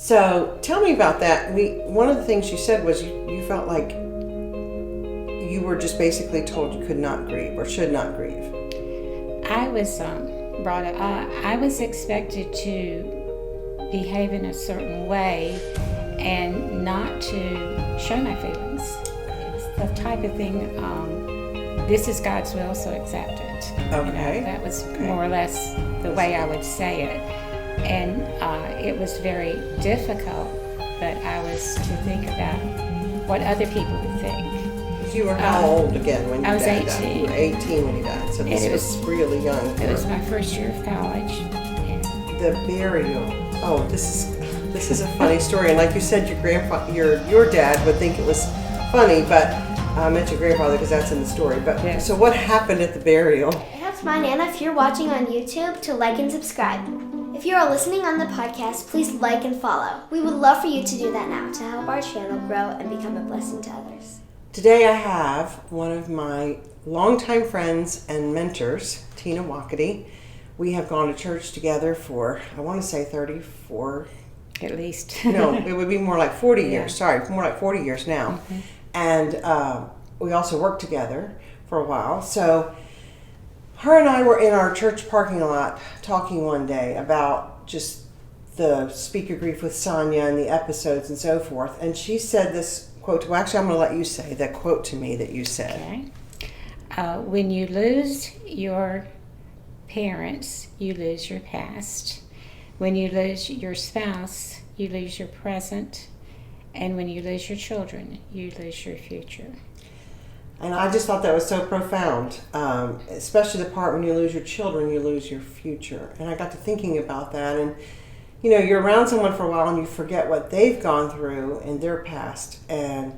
So tell me about that. One of the things you said was you felt like you were just basically told you could not grieve or should not grieve. I was brought up, I was expected to behave in a certain way and not to show my feelings. It was the type of thing, this is God's will, so accept it. Okay. That was more or less the way I would say it. And it was very difficult, but I was to think about what other people would think. You were how old again when you I was died? 18. You were 18 when you died, so this was really young. It was my first year of college. The burial. Oh, this is a funny story, and like you said, your dad would think it was funny, but I meant your grandfather because that's in the story. But yes. So what happened at the burial? That's mine, Anna. If you're watching on YouTube, to like and subscribe. If you are listening on the podcast, please like and follow. We would love for you to do that now to help our channel grow and become a blessing to others. Today I have one of my longtime friends and mentors, Tena Wokaty. We have gone to church together for, I want to say 34. At least. No, it would be more like 40 years. Sorry, more like 40 years now. Mm-hmm. And we also worked together for a while. So her and I were in our church parking lot talking one day about just the Speak Your Grief with Sonia and the episodes and so forth. And she said this quote, well, actually I'm going to let you say that quote to me that you said. Okay. When you lose your parents, you lose your past. When you lose your spouse, you lose your present. And when you lose your children, you lose your future. And I just thought that was so profound, especially the part when you lose your children, you lose your future. And I got to thinking about that. And, you know, you're around someone for a while and you forget what they've gone through in their past. And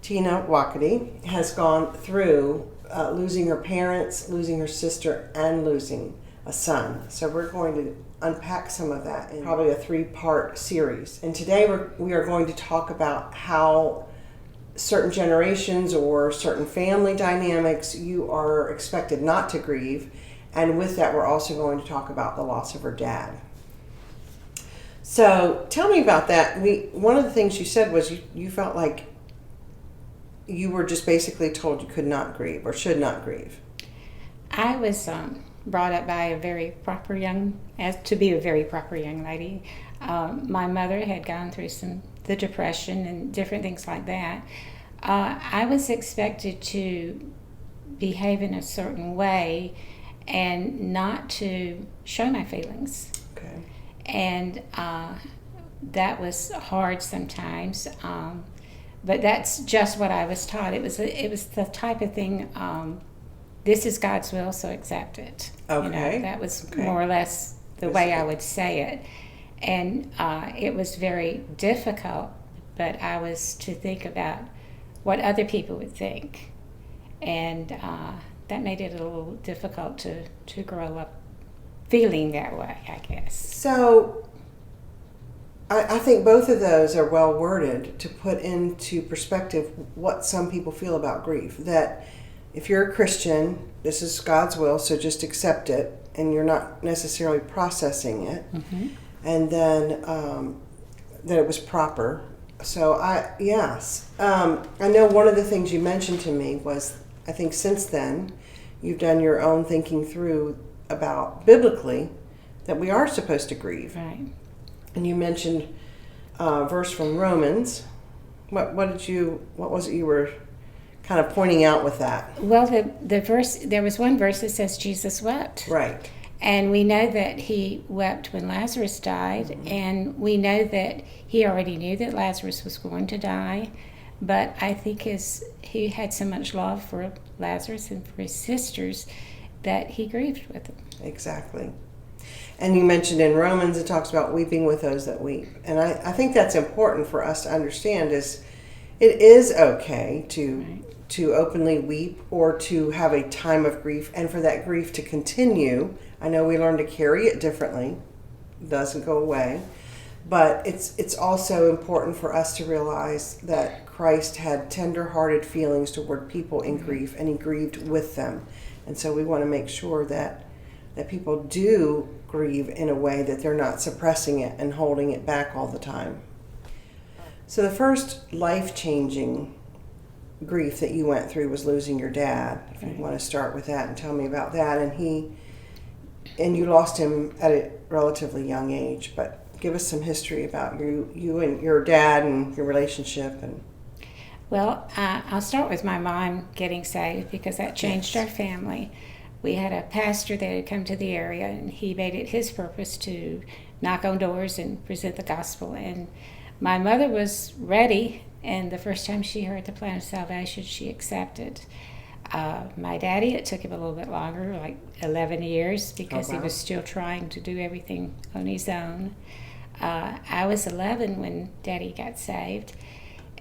Tena Wokaty has gone through losing her parents, losing her sister, and losing a son. So we're going to unpack some of that in probably a 3-part series. And today we are going to talk about how certain generations or certain family dynamics you are expected not to grieve. And with that, we're also going to talk about the loss of her dad. So tell me about that. One of the things you said was you felt like you were just basically told you could not grieve or should not grieve. I was brought up by a very proper young lady. My mother had gone through the depression and different things like that. I was expected to behave in a certain way and not to show my feelings. Okay. And that was hard sometimes. But that's just what I was taught. It was the type of thing, this is God's will, so accept it. Okay. That was more or less the way I would say it. And it was very difficult, but I was to think about what other people would think. And that made it a little difficult to grow up feeling that way, I guess. So I think both of those are well worded to put into perspective what some people feel about grief. That if you're a Christian, this is God's will, so just accept it, and you're not necessarily processing it. Mm-hmm. And then that it was proper. So I know one of the things you mentioned to me was, I think since then, you've done your own thinking through about biblically that we are supposed to grieve. Right. And you mentioned a verse from Romans. What was it you were kind of pointing out with that? Well, the verse, there was one verse that says Jesus wept. Right. And we know that he wept when Lazarus died, mm-hmm. and we know that he already knew that Lazarus was going to die, but I think he had so much love for Lazarus and for his sisters that he grieved with them. Exactly. And you mentioned in Romans, it talks about weeping with those that weep. And I think that's important for us to understand is it is okay to openly weep or to have a time of grief and for that grief to continue. I know we learn to carry it differently. It doesn't go away. But it's also important for us to realize that Christ had tender-hearted feelings toward people in grief, and he grieved with them. And so we want to make sure that people do grieve in a way that they're not suppressing it and holding it back all the time. So the first life-changing grief that you went through was losing your dad. If you want to start with that and tell me about that. And you lost him at a relatively young age, but give us some history about you and your dad and your relationship. And Well, I'll start with my mom getting saved because that changed our family. We had a pastor that had come to the area, and he made it his purpose to knock on doors and present the gospel. And my mother was ready, and the first time she heard the plan of salvation, she accepted. My daddy, it took him a little bit longer, like 11 years, because he was still trying to do everything on his own. I was 11 when Daddy got saved,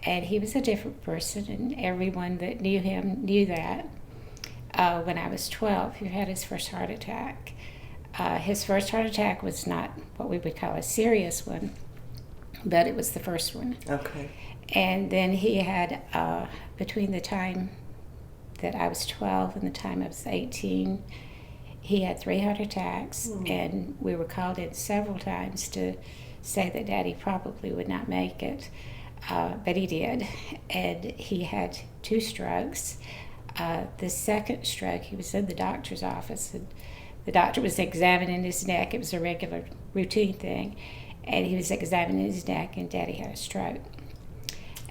and he was a different person, and everyone that knew him knew that. When I was 12, he had his first heart attack. His first heart attack was not what we would call a serious one, but it was the first one. Okay. And then he had, between the time that I was 12 and the time I was 18, he had 3 heart attacks, and we were called in several times to say that Daddy probably would not make it, but he did. And he had 2 strokes. The second stroke, he was in the doctor's office, and the doctor was examining his neck. It was a regular routine thing, and he was examining his neck, and Daddy had a stroke.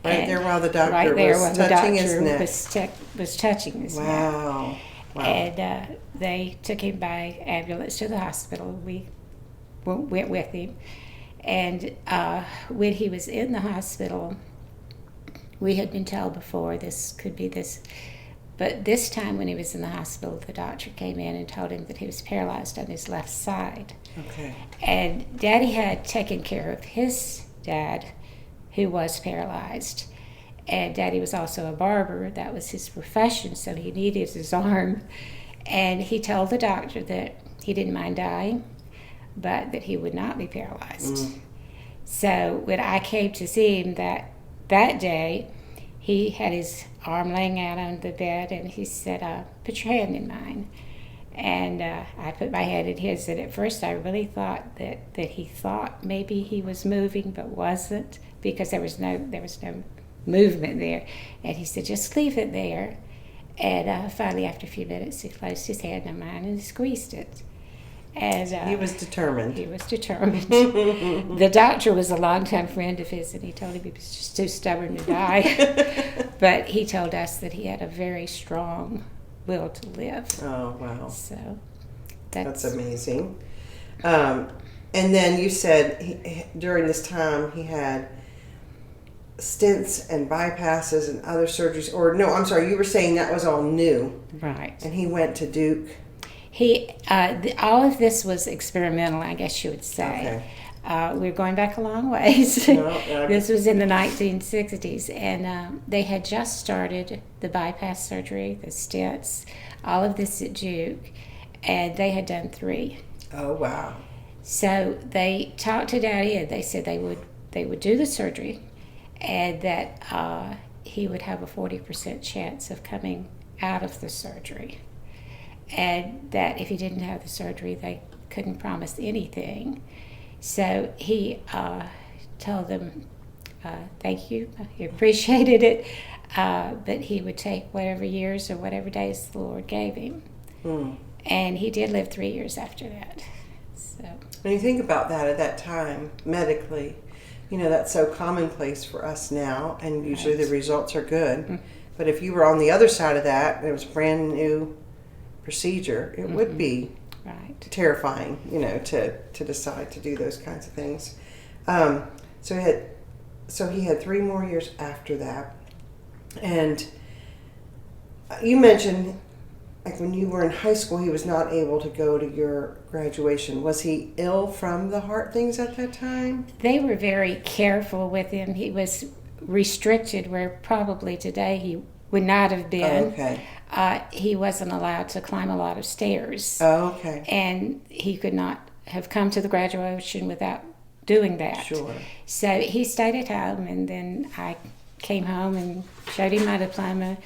Right there while the doctor was touching his neck. Was touching his neck. Wow. And they took him by ambulance to the hospital. We went with him. And when he was in the hospital, we had been told before this could be this. But this time when he was in the hospital, the doctor came in and told him that he was paralyzed on his left side. Okay. And Daddy had taken care of his dad, who was paralyzed. And Daddy was also a barber. That was his profession, so he needed his arm. And he told the doctor that he didn't mind dying, but that he would not be paralyzed. So when I came to see him that day, he had his arm laying out on the bed, and he said, put your hand in mine. And I put my hand in his, and at first I really thought that he thought maybe he was moving, but wasn't, because there was no movement there. And he said, just leave it there. And finally, after a few minutes, he closed his hand on mine and squeezed it. And he was determined. He was determined. The doctor was a longtime friend of his, and he told him he was just too stubborn to die. But he told us that he had a very strong will to live. Oh, wow. So that's amazing. And then you said during this time he had stents and bypasses and other surgeries. Or no, I'm sorry, you were saying that was all new. Right. And he went to Duke. All of this was experimental, I guess you would say. Okay. We're going back a long ways. No, This was in the 1960s, and they had just started the bypass surgery, the stents, all of this at Duke, and they had done 3. Oh, wow. So they talked to Daddy, and they said they would do the surgery, and that he would have a 40% chance of coming out of the surgery. And that if he didn't have the surgery, they couldn't promise anything. So he told them, thank you, he appreciated it, but he would take whatever years or whatever days the Lord gave him. And he did live 3 years after that. So when you think about that at that time, medically, that's so commonplace for us now, and usually the results are good. But if you were on the other side of that, it was a brand new procedure, it would be terrifying, to decide to do those kinds of things. So he had 3 more years after that. And you mentioned, like when you were in high school, he was not able to go to your graduation. Was he ill from the heart things at that time? They were very careful with him. He was restricted, where probably today he would not have been. Okay. He wasn't allowed to climb a lot of stairs. Oh, okay. And he could not have come to the graduation without doing that. Sure. So he stayed at home, and then I came home and showed him my diploma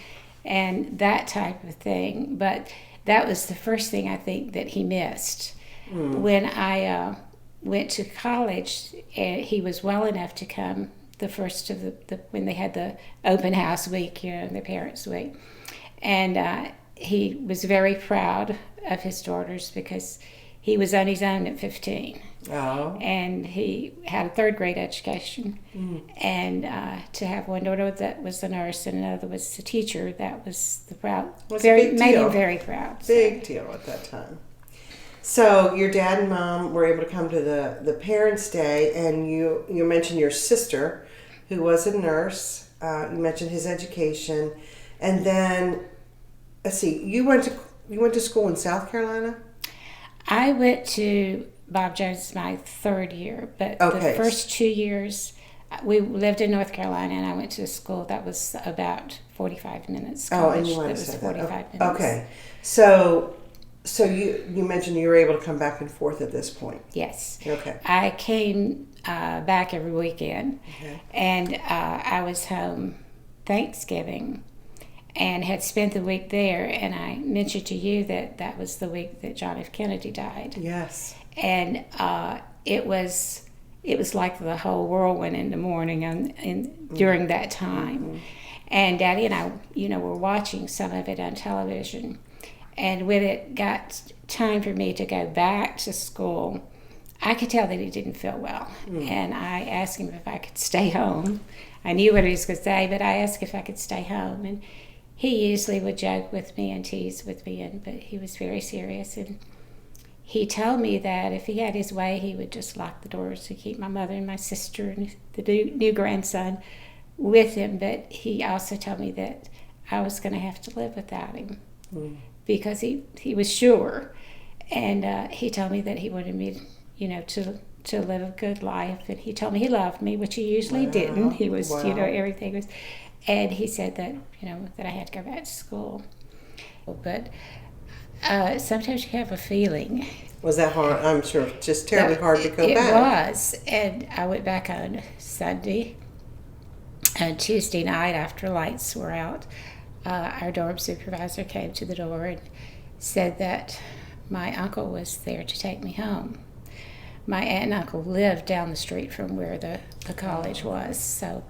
and that type of thing. But that was the first thing I think that he missed. When I went to college, he was well enough to come the first of when they had the open house week, the parents' week. And he was very proud of his daughters because he was on his own at 15. Oh. And he had a third grade education. And to have one daughter that was a nurse and another was a teacher, that was made him very proud. Big deal at that time. So your dad and mom were able to come to the Parents' Day, and you mentioned your sister, who was a nurse. You mentioned his education, and then let's see, you went to school in South Carolina. I went to Bob Jones my third year, but the first 2 years we lived in North Carolina, and I went to a school that was about 45 minutes. And you want to say that. Okay, so you mentioned you were able to come back and forth at this point. Yes. Okay. I came back every weekend, and I was home Thanksgiving and had spent the week there, and I mentioned to you that was the week that John F. Kennedy died. Yes. And it was like the whole world went into mourning during that time. And Daddy and I, were watching some of it on television. And when it got time for me to go back to school, I could tell that he didn't feel well. And I asked him if I could stay home. I knew what he was going to say, but I asked if I could stay home. And he usually would joke with me and tease with me, but he was very serious. And he told me that if he had his way, he would just lock the doors to keep my mother and my sister and the new grandson with him. But he also told me that I was going to have to live without him. Because he was sure, and he told me that he wanted me, to live a good life, and he told me he loved me, which he usually didn't. He was, everything was, and he said that, that I had to go back to school. But sometimes you have a feeling. Was that hard? I'm sure, just terribly hard to go back. It was, and I went back on Sunday, and Tuesday night after lights were out. Our dorm supervisor came to the door and said that my uncle was there to take me home. My aunt and uncle lived down the street from where the college was, so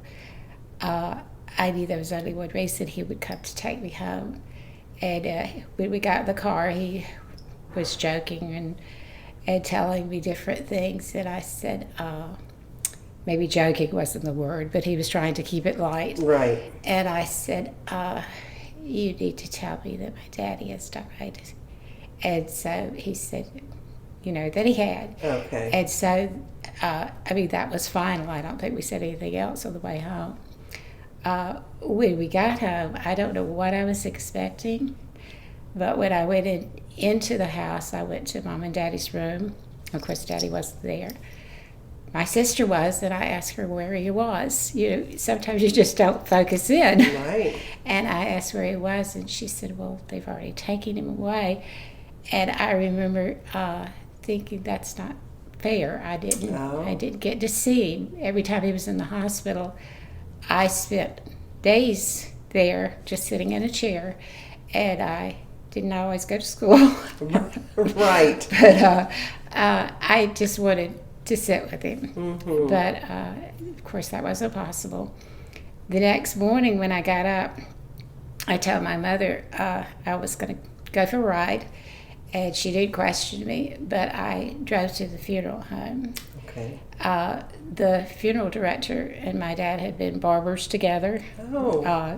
I knew there was only one reason he would come to take me home. And when we got in the car, he was joking and telling me different things, and I said, maybe joking wasn't the word, but he was trying to keep it light. Right. And I said, you need to tell me that my daddy has died. And so he said, that he had. Okay. And so, that was final. I don't think we said anything else on the way home. When we got home, I don't know what I was expecting, but when I went into the house, I went to Mom and Daddy's room. Of course, Daddy wasn't there. My sister was, and I asked her where he was. Sometimes you just don't focus in. Right. And I asked where he was, and she said, well, they've already taken him away. And I remember thinking, that's not fair. I didn't get to see him. Every time he was in the hospital, I spent days there just sitting in a chair, and I didn't always go to school. Right. But I just wanted to sit with him. But of course that wasn't possible. The next morning when I got up, I told my mother I was going to go for a ride, and she didn't question me, but I drove to the funeral home. Okay. The funeral director and my dad had been barbers together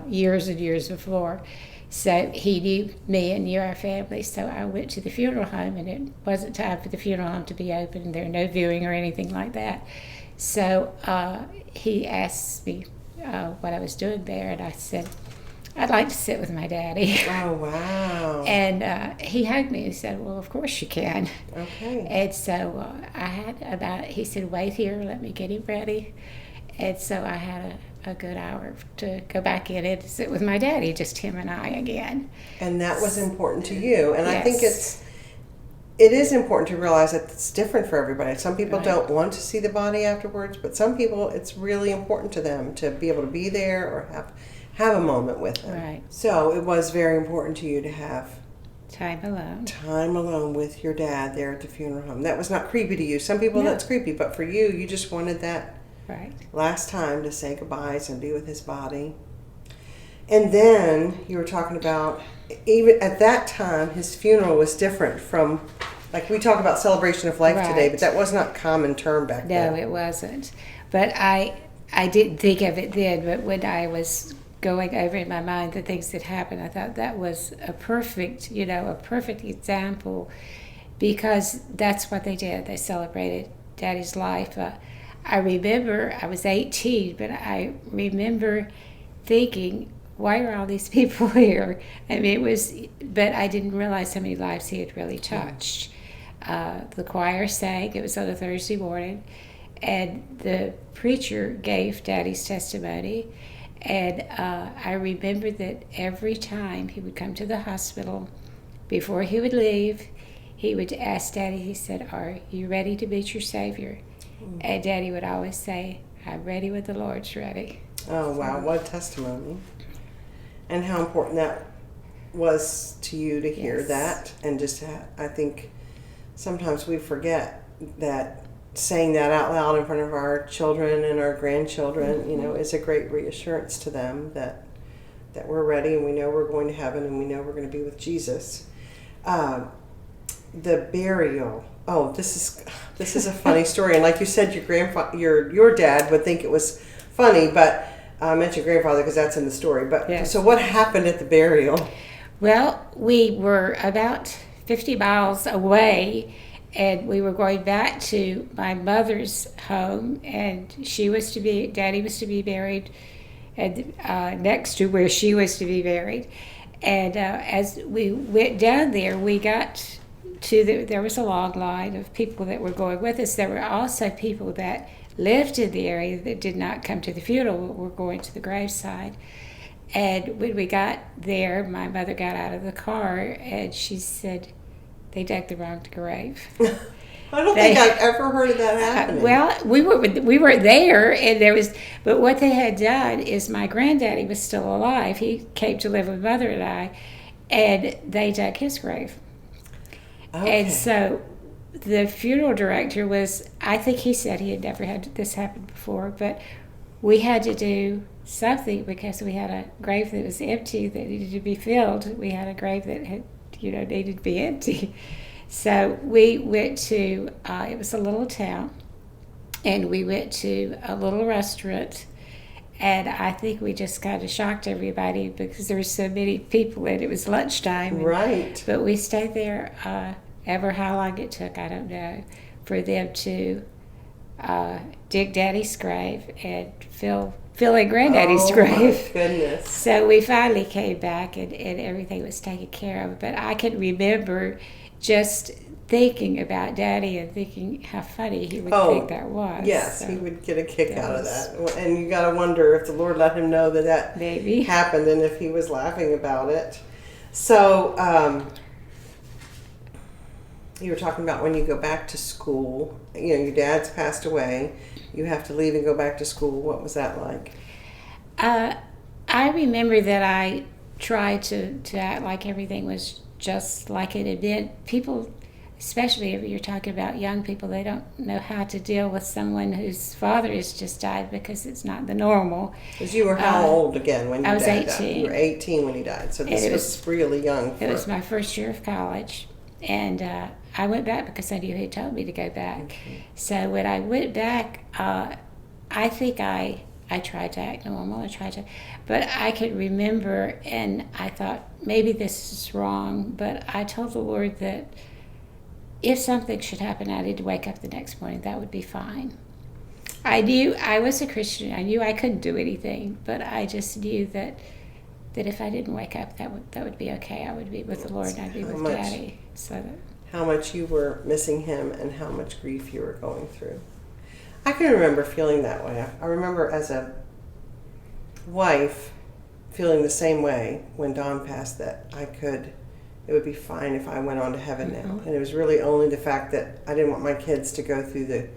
years and years before. So he knew me and knew our family. So I went to the funeral home, and it wasn't time for the funeral home to be open. There were no viewing or anything like that. So he asked me what I was doing there, and I said, I'd like to sit with my daddy. Oh, wow. And he hugged me and said, well, of course you can. Okay. And so I had he said, wait here, let me get him ready. And so I had a good hour to go back in and sit with my daddy, just him and I again. And that was important to you. And yes. I think it is important to realize that it's different for everybody. Some people don't want to see the body afterwards, but some people, it's really important to them to be able to be there or have a moment with them. Right. So it was very important to you to have Time alone. Time alone with your dad there at the funeral home. That was not creepy to you. Some people, that's creepy, but for you, you just wanted that Right. last time to say goodbyes and be with his body. And then you were talking about, even at that time, his funeral was different from, like we talk about celebration of life today, but that was not common term back then. No, it wasn't. But I didn't think of it then, but when I was going over in my mind the things that happened, I thought that was a perfect example, because that's what they did. They celebrated Daddy's life. I remember I was 18, but I remember thinking, why are all these people here? I mean, but I didn't realize how many lives he had really touched. The choir sang. It was on a Thursday morning, and the preacher gave Daddy's testimony. And I remember that every time he would come to the hospital, before he would leave, he would ask Daddy, he said, "Are you ready to meet your Savior?" And Daddy would always say, "I'm ready when the Lord's ready." Oh, wow. What a testimony. And how important that was to you to hear that. And just, I think sometimes we forget that saying that out loud in front of our children and our grandchildren, is a great reassurance to them that we're ready and we know we're going to heaven and we know we're going to be with Jesus. The burial. Oh, this is a funny story. And like you said, your dad would think it was funny, but I mentioned grandfather because that's in the story. But So what happened at the burial? Well, we were about 50 miles away, and we were going back to my mother's home, and Daddy was to be buried next to where she was to be buried. And as we went down there, we got there was a long line of people that were going with us. There were also people that lived in the area that did not come to the funeral, were going to the graveside. And when we got there, my mother got out of the car and she said, "They dug the wrong grave." I don't think I've ever heard of that happening. Well, we were there, and but what they had done is my granddaddy was still alive. He came to live with Mother and I, and they dug his grave. Okay. And so the funeral director I think he said he had never had this happen before, but we had to do something because we had a grave that was empty that needed to be filled. We had a grave that had, needed to be empty. So we went to, it was a little town, and we went to a little restaurant, and I think we just kind of shocked everybody because there were so many people and it was lunchtime. Right. But we stayed there ever how long it took, I don't know, for them to dig Daddy's grave and fill in Granddaddy's grave. Oh, my goodness. So we finally came back and everything was taken care of. But I can remember just thinking about Daddy and thinking how funny he would think that was. Yes, so he would get a kick out of that. And you got to wonder if the Lord let him know that maybe happened and if he was laughing about it. So you were talking about when you go back to school, your dad's passed away, you have to leave and go back to school. What was that like? I remember that I tried to act like everything was just like it had been. People, especially if you're talking about young people, they don't know how to deal with someone whose father has just died because it's not the normal. Because you were how old again when your dad died? I was 18. You were 18 when he died, so this was really young. It was my first year of college, and I went back because I knew he told me to go back. Okay. So when I went back, I think I tried to act normal. But I could remember, and I thought, maybe this is wrong, but I told the Lord that if something should happen, I need to wake up the next morning. That would be fine. I knew I was a Christian. I knew I couldn't do anything, but I just knew that if I didn't wake up, that would be okay. I would be with the Lord, and I'd be with Daddy. So how much you were missing him and how much grief you were going through. I can remember feeling that way. I remember as a wife feeling the same way when Don passed, that it would be fine if I went on to heaven now. And it was really only the fact that I didn't want my kids to go through the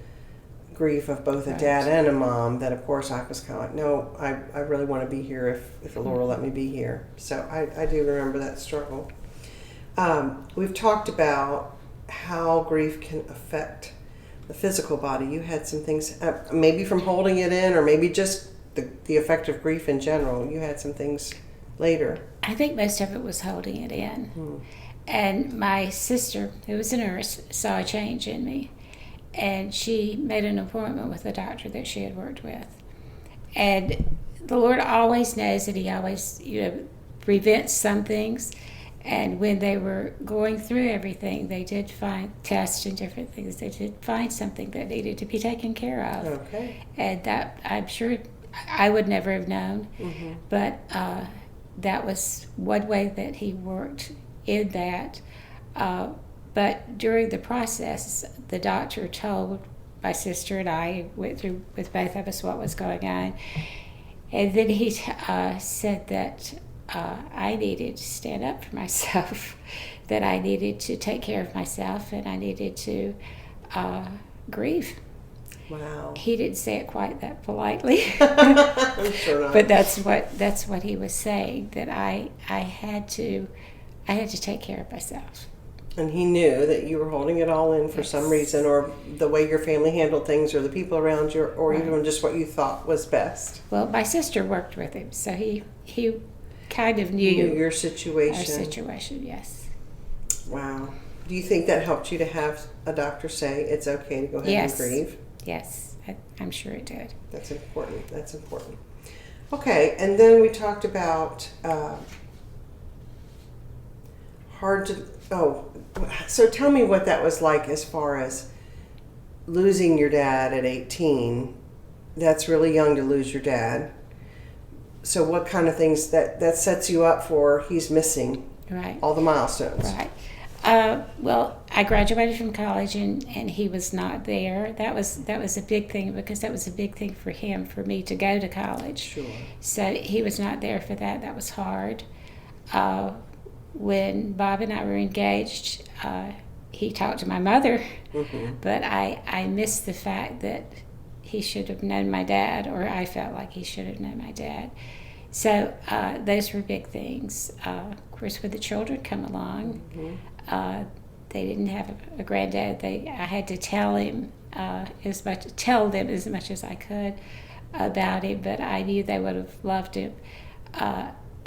grief of both a dad and a mom, that of course I was kind of like, no, I really want to be here if the Lord will let me be here. So I do remember that struggle. We've talked about how grief can affect the physical body. You had some things, maybe from holding it in, or maybe just the effect of grief in general. You had some things later. I think most of it was holding it in. And my sister, who was a nurse, saw a change in me. And she made an appointment with a doctor that she had worked with. And the Lord always knows that He always, prevents some things. And when they were going through everything, they did find tests and different things. They did find something that needed to be taken care of. Okay. And that, I'm sure, I would never have known. But that was one way that He worked in that. But during the process, the doctor told my sister and I, went through with both of us what was going on. And then he said that I needed to stand up for myself, that I needed to take care of myself, and I needed to grieve. Wow. He didn't say it quite that politely. I'm sure not. But that's what he was saying, that I had to take care of myself. And He knew that you were holding it all in for some reason, or the way your family handled things, or the people around you, or even just what you thought was best. Well, my sister worked with him, so he kind of knew Your situation. our situation, yes. Wow. Do you think that helped you to have a doctor say it's okay to go ahead Yes. and grieve? Yes, I'm sure it did. That's important. That's important. Okay, and then we talked about so tell me what that was like as far as losing your dad at 18. That's really young to lose your dad. So what kind of things that sets you up for he's missing Right. all the milestones? Right. Well, I graduated from college and he was not there. That was a big thing, because that was a big thing for him, for me to go to college. Sure. So he was not there for that. That was hard. When Bob and I were engaged, he talked to my mother, but I missed the fact that he should have known my dad, or I felt like he should have known my dad. So those were big things. Of course, when the children come along, they didn't have a granddad. I had to tell them as much as I could about him, but I knew they would have loved him.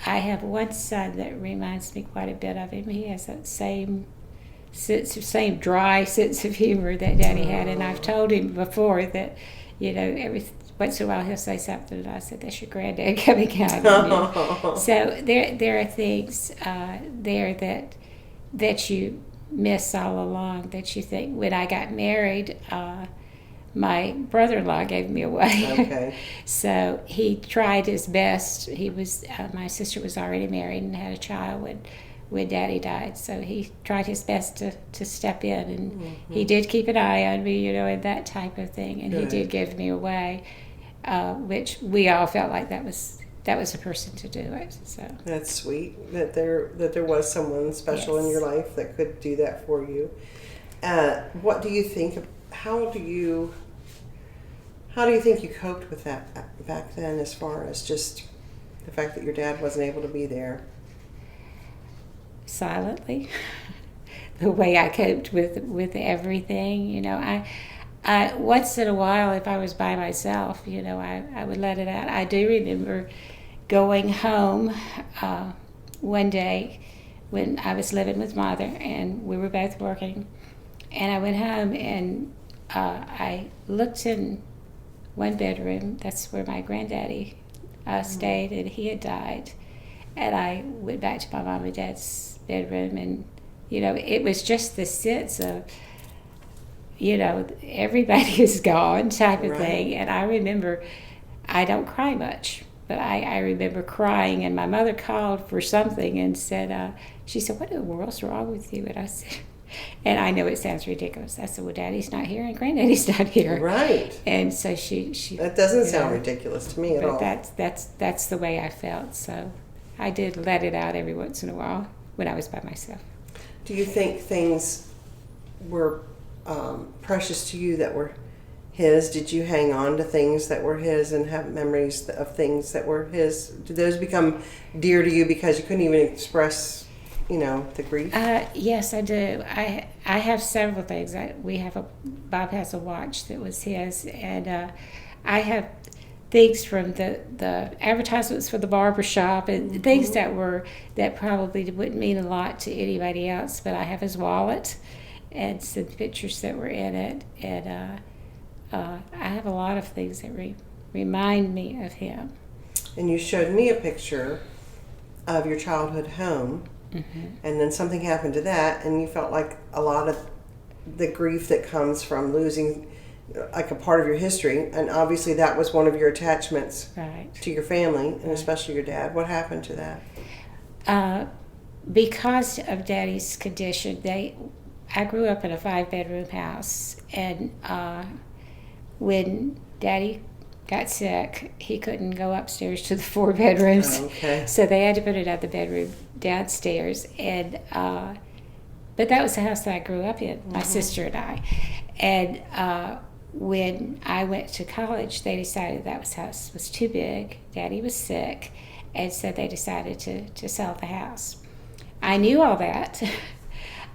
I have one son that reminds me quite a bit of him. He has that same dry sense of humor that Daddy had, and I've told him before that, every once in a while he'll say something, and I said, "That's your granddad coming out." So there are things there that you miss all along, that you think. When I got married, my brother-in-law gave me away. Okay. So he tried his best. He was my sister was already married and had a child when Daddy died. So he tried his best to step in, and he did keep an eye on me, and that type of thing. And Good. he did give me away, which we all felt like that was a person to do it. So That's sweet that there was someone special in Yes. your life that could do that for you. What do you think? How do you think you coped with that back then, as far as just the fact that your dad wasn't able to be there? silently, the way I coped with everything, I once in a while, if I was by myself, I would let it out. I do remember going home one day when I was living with Mother, and we were both working, and I went home and I looked in one bedroom. That's where my granddaddy stayed, and he had died. And I went back to my mom and dad's bedroom, and it was just the sense of everybody is gone type of thing. And I remember, I don't cry much, but I remember crying, and my mother called for something and said, she said, "What in the world's wrong with you?" And I said, and I know it sounds ridiculous, I said, "Well, Daddy's not here and Granddaddy's not here." Right. And so she That doesn't sound ridiculous to me at all. but that's the way I felt. So I did let it out every once in a while when I was by myself. Do you think things were precious to you that were his? Did you hang on to things that were his and have memories of things that were his? Did those become dear to you because you couldn't even express the grief? Yes, I do. I have several things. Bob has a watch that was his, and I have things from the advertisements for the barber shop and things that probably wouldn't mean a lot to anybody else, but I have his wallet and some pictures that were in it, and I have a lot of things that remind me of him. And you showed me a picture of your childhood home, and then something happened to that, and you felt like a lot of the grief that comes from losing like a part of your history, and obviously that was one of your attachments to your family, and especially your dad. What happened to that? Because of Daddy's condition, I grew up in a 5-bedroom house, and when Daddy got sick, he couldn't go upstairs to the 4 bedrooms. Okay. So they had to put another bedroom downstairs, and but that was the house that I grew up in, my sister and I. And when I went to college, they decided that house was too big. Daddy was sick, and so they decided to sell the house. I knew all that,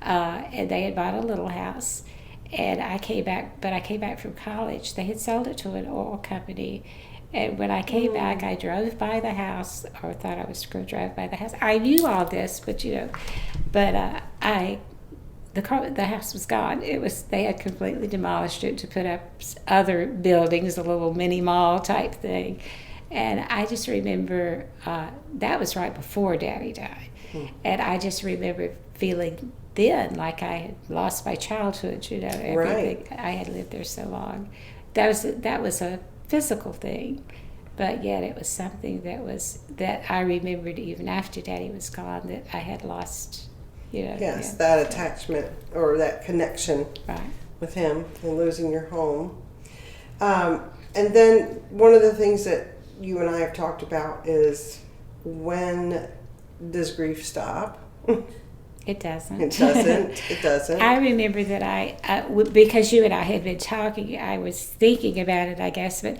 and they had bought a little house. And I came back from college. They had sold it to an oil company. And when I came back, I drove by the house, or thought I was going to drive by the house. I knew all this, but the house was gone. They had completely demolished it to put up other buildings, a little mini mall type thing. And I just remember that was right before Daddy died. And I just remember feeling then like I had lost my childhood, everything. Right. I had lived there so long. That was a physical thing, but yet it was something that I remembered even after Daddy was gone, that I had lost. Yes, that attachment or that connection with him and losing your home. And then one of the things that you and I have talked about is, when does grief stop? It doesn't. It doesn't. I remember that because you and I had been talking, I was thinking about it, I guess, but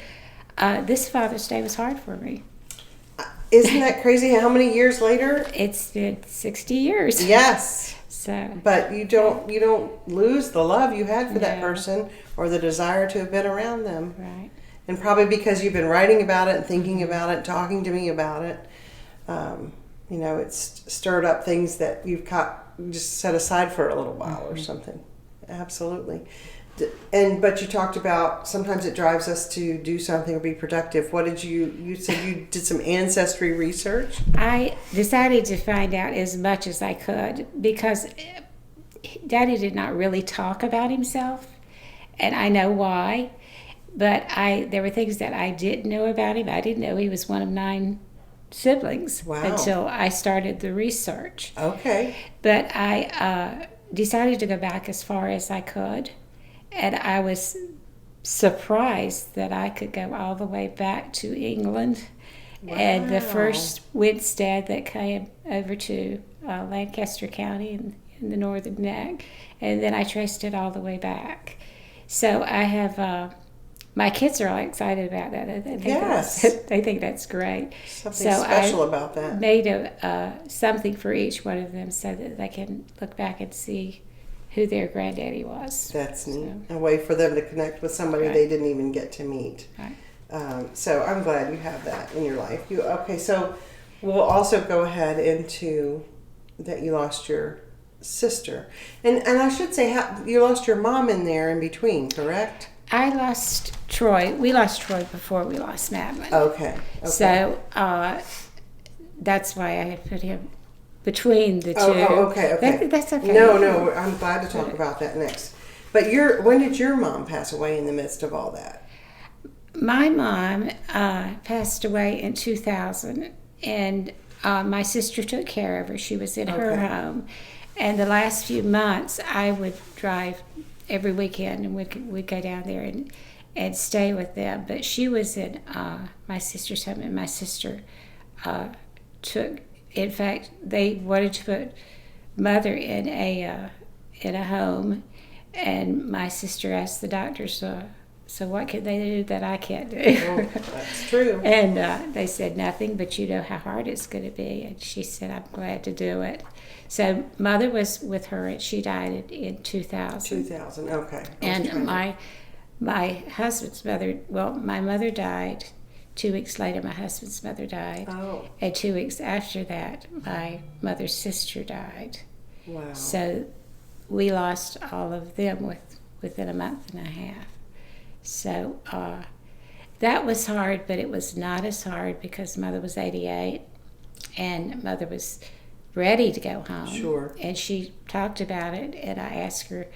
this Father's Day was hard for me. Isn't that crazy? How many years later? It's been 60 years. Yes. So. But you don't lose the love you had for that person, or the desire to have been around them. Right. And probably because you've been writing about it and thinking about it, talking to me about it, it's stirred up things that you've just set aside for a little while or something. Absolutely. But you talked about sometimes it drives us to do something or be productive. What did you said you did some ancestry research? I decided to find out as much as I could, because Daddy did not really talk about himself, and I know why, but there were things that I didn't know about him. I didn't know he was one of 9 siblings until I started the research. Okay. But I decided to go back as far as I could, and I was surprised that I could go all the way back to England. Wow. And the first Winstead that came over to Lancaster County in the northern neck, and then I traced it all the way back. So I have... my kids are all excited about that. They think that's great. Something special about that. Made something for each one of them so that they can look back and see who their granddaddy was. That's neat. A way for them to connect with somebody they didn't even get to meet. Right. So I'm glad you have that in your life. So we'll also go ahead into that you lost your sister. And I should say, you lost your mom in there in between, correct? I lost Troy. We lost Troy before we lost Madeline. Okay. So that's why I had put him between the two. Okay. That's okay. No, I'm glad to talk about that next. But when did your mom pass away in the midst of all that? My mom passed away in 2000, and my sister took care of her. She was in her home. And the last few months, I would drive every weekend, and we'd go down there and stay with them. But she was in my sister's home, and my sister in fact, they wanted to put Mother in a home, and my sister asked the doctors So what could they do that I can't do? Oh, that's true. And they said, nothing, but you know how hard it's going to be. And she said, I'm glad to do it. So Mother was with her, and she died in 2000. 2000, okay. And my husband's mother, well, my mother died. 2 weeks later, my husband's mother died. Oh. And 2 weeks after that, my mother's sister died. Wow. So we lost all of them within a month and a half. So that was hard, but it was not as hard because Mother was 88 and Mother was ready to go home. Sure. And she talked about it, and I asked her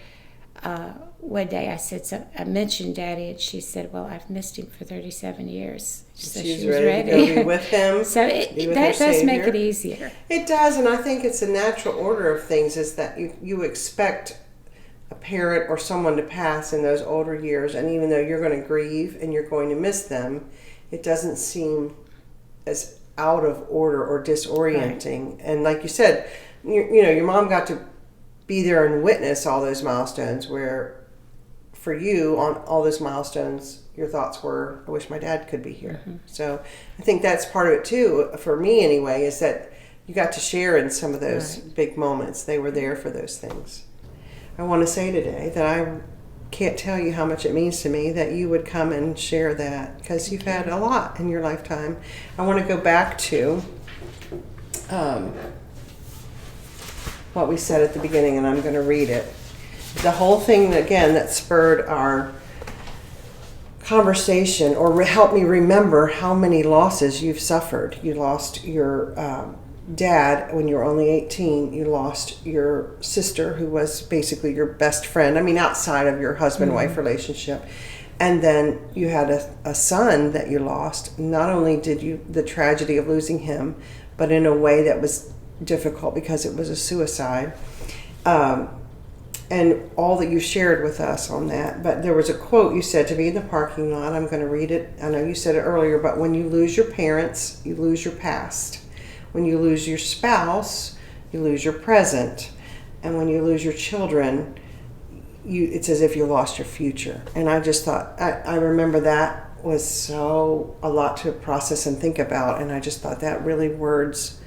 one day, I mentioned Daddy, and she said, well, I've missed him for 37 years. So She's she was ready to go be with him. So that does make it easier. It does, and I think it's a natural order of things is that you expect a parent or someone to pass in those older years, and even though you're going to grieve and you're going to miss them, it doesn't seem as out of order or disorienting. Right. And like you said, your mom got to be there and witness all those milestones, where for you on all those milestones your thoughts were, I wish my dad could be here. Mm-hmm. So I think that's part of it too, for me anyway, is that you got to share in some of those big moments. They were there for those things. I want to say today that I can't tell you how much it means to me that you would come and share that, because you've had a lot in your lifetime. I want to go back to what we said at the beginning, and I'm going to read it. The whole thing, again, that spurred our conversation, or helped me remember how many losses you've suffered. You lost your dad when you were only 18. You lost your sister, who was basically your best friend. I mean, outside of your husband-wife relationship. And then you had a son that you lost. Not only did you, the tragedy of losing him, but in a way that was difficult because it was a suicide. And all that you shared with us on that. But there was a quote you said to me in the parking lot. I'm going to read it. I know you said it earlier, but when you lose your parents, you lose your past. When you lose your spouse, you lose your present. And when you lose your children, it's as if you lost your future. And I just thought, I remember that was so a lot to process and think about. And I just thought that really words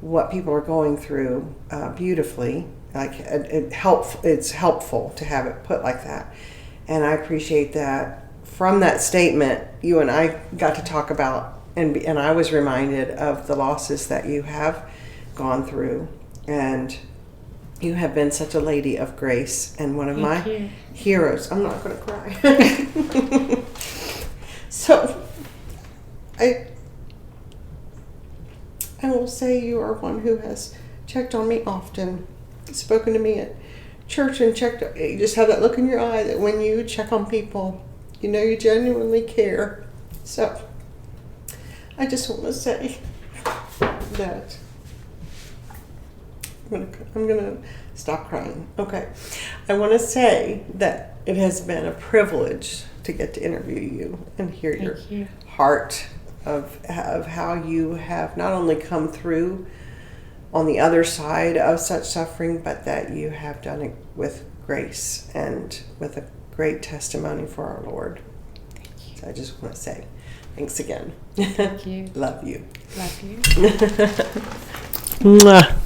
what people are going through beautifully. Like it's helpful to have it put like that. And I appreciate that. From that statement, you and I got to talk about, and I was reminded of the losses that you have gone through. And you have been such a lady of grace and one of my heroes. I'm not going to cry. So I will say you are one who has checked on me often, spoken to me at church, and you just have that look in your eye that when you check on people, you know you genuinely care. So I just want to say that I'm gonna stop crying. Okay. I want to say that it has been a privilege to get to interview you and hear your heart of how you have not only come through on the other side of such suffering, but that you have done it with grace and with a great testimony for our Lord. Thank you. So I just want to say thanks again. Thank you. Love you. Love you. Mwah.